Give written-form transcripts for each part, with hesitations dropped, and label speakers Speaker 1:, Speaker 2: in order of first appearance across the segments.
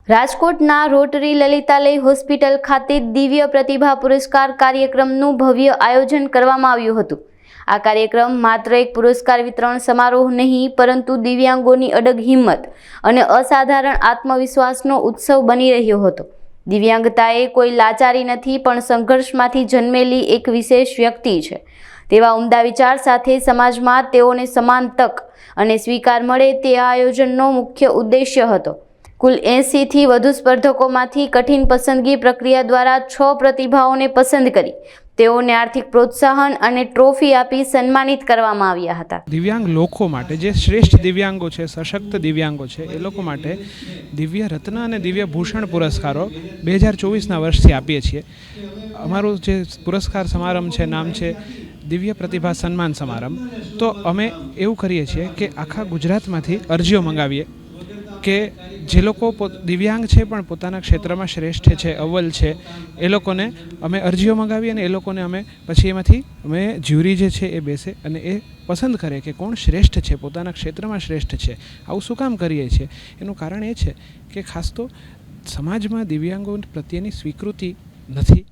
Speaker 1: રાજકોટના rotary લલિતાલય hospital ખાતે દિવ્ય પ્રતિભા પુરસ્કાર કાર્યક્રમનું ભવ્ય આયોજન કરવામાં આવ્યું હતું। આ કાર્યક્રમ માત્ર એક પુરસ્કાર વિતરણ સમારોહ નહીં, પરંતુ દિવ્યાંગોની અડગ હિંમત અને અસાધારણ આત્મવિશ્વાસનો ઉત્સવ બની રહ્યો હતો। દિવ્યાંગતા એ કોઈ લાચારી નથી, પણ સંઘર્ષમાંથી જન્મેલી એક વિશેષ વ્યક્તિ છે। તેવા ઉમદા વિચાર સાથે સમાજમાં તેઓને સમાન તક અને સ્વીકાર મળે તે આ આયોજનનો મુખ્ય ઉદ્દેશ્ય હતો। કુલ 80 થી વધુ સ્પર્ધકોમાંથી કઠિન પસંદગી પ્રક્રિયા દ્વારા 6 પ્રતિભાઓને પસંદ કરી તેઓને આર્થિક પ્રોત્સાહન અને ટ્રોફી આપી સન્માનિત કરવામાં આવ્યા હતા।
Speaker 2: દિવ્યાંગ લોકો માટે જે શ્રેષ્ઠ દિવ્યાંગો છે, સશક્ત દિવ્યાંગો છે, એ લોકો માટે દિવ્ય રત્ન અને દિવ્ય ભૂષણ પુરસ્કારો 2024ના વર્ષથી આપીએ છીએ। અમારું જે પુરસ્કાર સમારંભ છે, નામ છે દિવ્ય પ્રતિભા સન્માન સમારંભ। તો અમે એવું કરીએ છીએ કે આખા ગુજરાતમાંથી અરજીઓ મંગાવીએ કે જે લોકો દિવ્યાંગ છે પણ પોતાના ક્ષેત્રમાં શ્રેષ્ઠ છે, અવ્વલ છે, એ લોકોને અમે અરજીઓ મંગાવીએ અને એ લોકોને અમે પછી એમાંથી અમે જ્યુરી જે છે એ બેસે અને એ પસંદ કરે કે કોણ શ્રેષ્ઠ છે, પોતાના ક્ષેત્રમાં શ્રેષ્ઠ છે। આવું શું કામ કરીએ છીએ? એનું કારણ એ છે કે ખાસ તો સમાજમાં દિવ્યાંગો પ્રત્યેની સ્વીકૃતિ નથી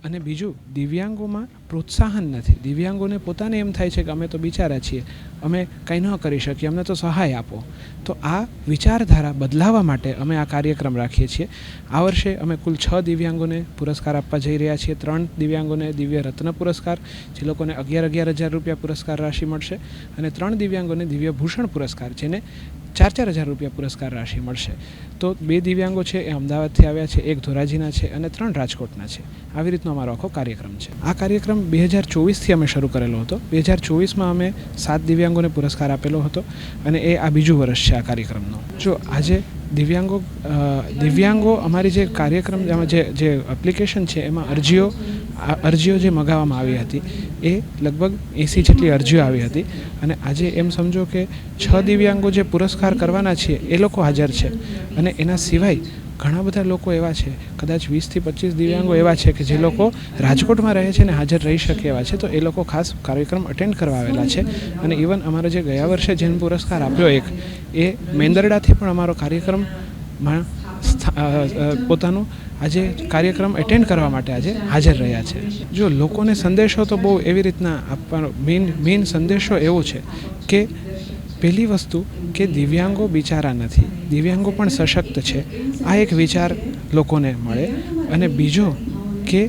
Speaker 2: અને બીજું દિવ્યાંગોમાં પ્રોત્સાહન નથી। દિવ્યાંગોને પોતાને એમ થાય છે કે અમે તો બિચારા છીએ, અમે કંઈ ન કરી શકીએ, અમને તો સહાય આપો। તો આ વિચારધારા બદલાવવા માટે અમે આ કાર્યક્રમ રાખીએ છીએ। આ વર્ષે અમે કુલ 6 દિવ્યાંગોને પુરસ્કાર આપવા જઈ રહ્યા છીએ। 3 દિવ્યાંગોને દિવ્ય રત્ન પુરસ્કાર, જે લોકોને 11,000 રૂપિયા પુરસ્કાર રાશિ મળશે, અને 3 દિવ્યાંગોને દિવ્ય ભૂષણ પુરસ્કાર, જેને 4,000 રૂપિયા પુરસ્કાર રાશિ મળશે। તો 2 દિવ્યાંગો છે એ અમદાવાદથી આવ્યા છે, 1 ધોરાજીના છે અને 3 રાજકોટના છે। આવી રીતનો અમારો આખો કાર્યક્રમ છે। આ કાર્યક્રમ 2024થી અમે શરૂ કરેલો હતો। 2024માં અમે 7 દિવ્યાંગોને પુરસ્કાર આપેલો હતો અને એ આ બીજું વર્ષ છે આ કાર્યક્રમનો। જો આજે દિવ્યાંગો અમારી જે કાર્યક્રમ જે એપ્લિકેશન છે એમાં અરજીઓ જે મંગાવવામાં આવી હતી એ લગભગ 80 જેટલી અરજીઓ આવી હતી અને આજે એમ સમજો કે 6 દિવ્યાંગો જે પુરસ્કાર કરવાના છીએ એ લોકો હાજર છે અને એના સિવાય ઘણા બધા લોકો એવા છે, કદાચ 20 થી 25 દિવ્યાંગો એવા છે કે જે લોકો રાજકોટમાં રહે છે ને હાજર રહી શકે એવા છે। તો એ લોકો ખાસ કાર્યક્રમ અટેન્ડ કરવા આવેલા છે અને ઇવન અમારો જે ગયા વર્ષે જેને પુરસ્કાર આપ્યો એ મેંદરડાથી પણ અમારો કાર્યક્રમમાં પોતાનું આજે કાર્યક્રમ એટેન્ડ કરવા માટે આજે હાજર રહ્યા છે। જો લોકોને સંદેશો તો બહુ એવી રીતના આપવાનો મેઇન સંદેશો એવો છે કે પહેલી વસ્તુ કે દિવ્યાંગો બિચારા નથી, દિવ્યાંગો પણ સશક્ત છે। આ એક વિચાર લોકોને મળે અને બીજો કે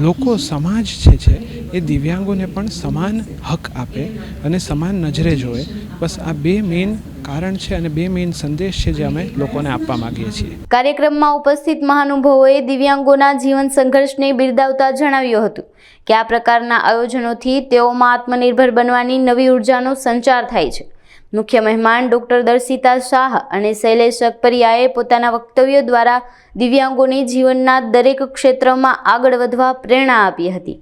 Speaker 2: લોકો સમાજ છે એ દિવ્યાંગોને પણ સમાન હક આપે અને સમાન નજરે જોવે। બસ આ 2 મેઇન કારણ છે અને 2 મેઇન સંદેશ છે જે અમે લોકોને આપવા માંગીએ છીએ।
Speaker 1: કાર્યક્રમમાં ઉપસ્થિત મહાનુભાવોએ દિવ્યાંગોના જીવન સંઘર્ષને બિરદાવતા જણાવ્યું હતું કે આ પ્રકારના આયોજનોથી તેઓમાં આત્મનિર્ભર બનવાની નવી ઉર્જાનો સંચાર થાય છે। મુખ્ય મહેમાન ડૉક્ટર દર્શિતા શાહ અને શૈલેષ અકપરિયાએ પોતાના વક્તવ્ય દ્વારા દિવ્યાંગોને જીવનના દરેક ક્ષેત્રમાં આગળ વધવા પ્રેરણા આપી હતી।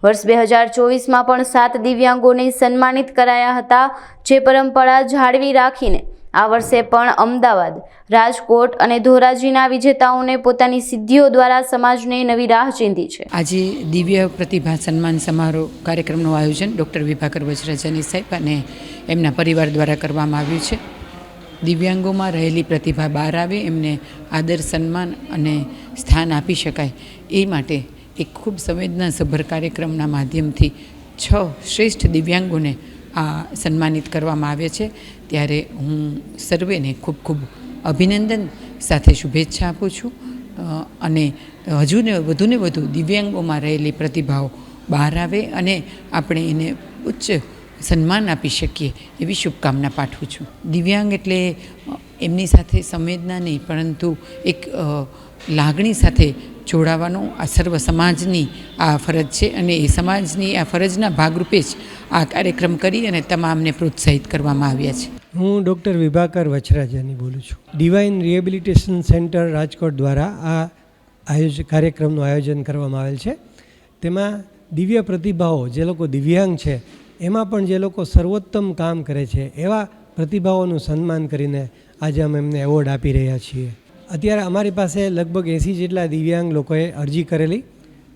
Speaker 1: વર્ષ 2024માં પણ 7 દિવ્યાંગોને સન્માનિત કરાયા હતા, જે પરંપરા જાળવી રાખીને આ વર્ષે પણ અમદાવાદ, રાજકોટ અને ધોરાજીના વિજેતાઓને પોતાની સિદ્ધિઓ દ્વારા સમાજને નવી રાહ ચીંધી છે।
Speaker 3: આજે દિવ્ય પ્રતિભા સન્માન સમારોહ કાર્યક્રમનું આયોજન ડૉક્ટર વિભાકર વજરાજાની સાહેબ અને એમના પરિવાર દ્વારા કરવામાં આવ્યું છે। દિવ્યાંગોમાં રહેલી પ્રતિભા બહાર આવે, એમને આદર, સન્માન અને સ્થાન આપી શકાય એ માટે એક ખૂબ સંવેદનાસભર કાર્યક્રમના માધ્યમથી 6 શ્રેષ્ઠ દિવ્યાંગોને આ સન્માનિત કરવામાં આવે છે। ત્યારે હું સર્વેને ખૂબ ખૂબ અભિનંદન સાથે શુભેચ્છા આપું છું અને વધુને વધુ દિવ્યાંગોમાં રહેલી પ્રતિભાઓ બહાર આવે અને આપણે એને ઉચ્ચ સન્માન આપી શકીએ એવી શુભકામના પાઠવું છું। દિવ્યાંગ એટલે એમની સાથે સંવેદના નહીં, પરંતુ એક લાગણી સાથે જોડાવાનો આ સર્વ સમાજની આ ફરજ છે અને એ સમાજની આ ફરજના ભાગરૂપે જ આ કાર્યક્રમ કરી અને તમામને પ્રોત્સાહિત કરવામાં આવ્યા છે।
Speaker 4: હું ડૉક્ટર વિભાકર વજરાજાની બોલું છું। ડિવાઇન રિહેબિલિટેશન સેન્ટર રાજકોટ દ્વારા આ કાર્યક્રમનું આયોજન કરવામાં આવેલ છે। તેમાં દિવ્ય પ્રતિભાઓ, જે લોકો દિવ્યાંગ છે એમાં પણ જે લોકો સર્વોત્તમ કામ કરે છે એવા પ્રતિભાઓનું સન્માન કરીને આજે અમે એમને એવોર્ડ આપી રહ્યા છીએ। અત્યારે અમારી પાસે લગભગ 80 જેટલા દિવ્યાંગ લોકોએ અરજી કરેલી,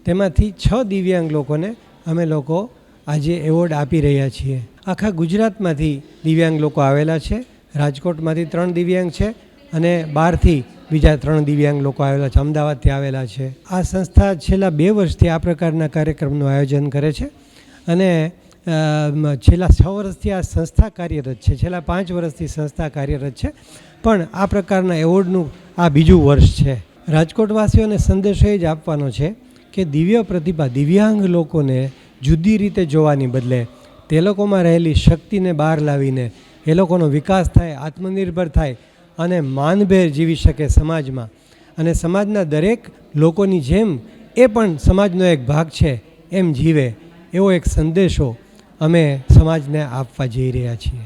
Speaker 4: તેમાંથી 6 દિવ્યાંગ લોકોને અમે લોકો આજે એવોર્ડ આપી રહ્યા છીએ। આખા ગુજરાતમાંથી દિવ્યાંગ લોકો આવેલા છે। રાજકોટમાંથી 3 દિવ્યાંગ છે અને બહારથી બીજા 3 દિવ્યાંગ લોકો આવેલા છે, અમદાવાદથી આવેલા છે. આ સંસ્થા છેલ્લા 2 વર્ષથી આ પ્રકારના કાર્યક્રમનું આયોજન કરે છે અને છેલ્લા 6 વર્ષથી આ સંસ્થા કાર્યરત છે, છેલ્લા 5 વર્ષથી સંસ્થા કાર્યરત છે, પણ આ પ્રકારના એવોર્ડનું આ બીજું વર્ષ છે. રાજકોટવાસીઓને સંદેશો એ જ આપવાનો છે કે દિવ્ય પ્રતિભા, દિવ્યાંગ લોકોને જુદી રીતે જોવાની બદલે તે લોકોમાં રહેલી શક્તિને બહાર લાવીને એ લોકોનો વિકાસ થાય, આત્મનિર્ભર થાય અને માનભેર જીવી શકે સમાજમાં, અને સમાજના દરેક લોકોની જેમ એ પણ સમાજનો એક ભાગ છે એમ જીવે, એવો એક સંદેશો અમે સમાજને આપવા જઈ રહ્યા છીએ.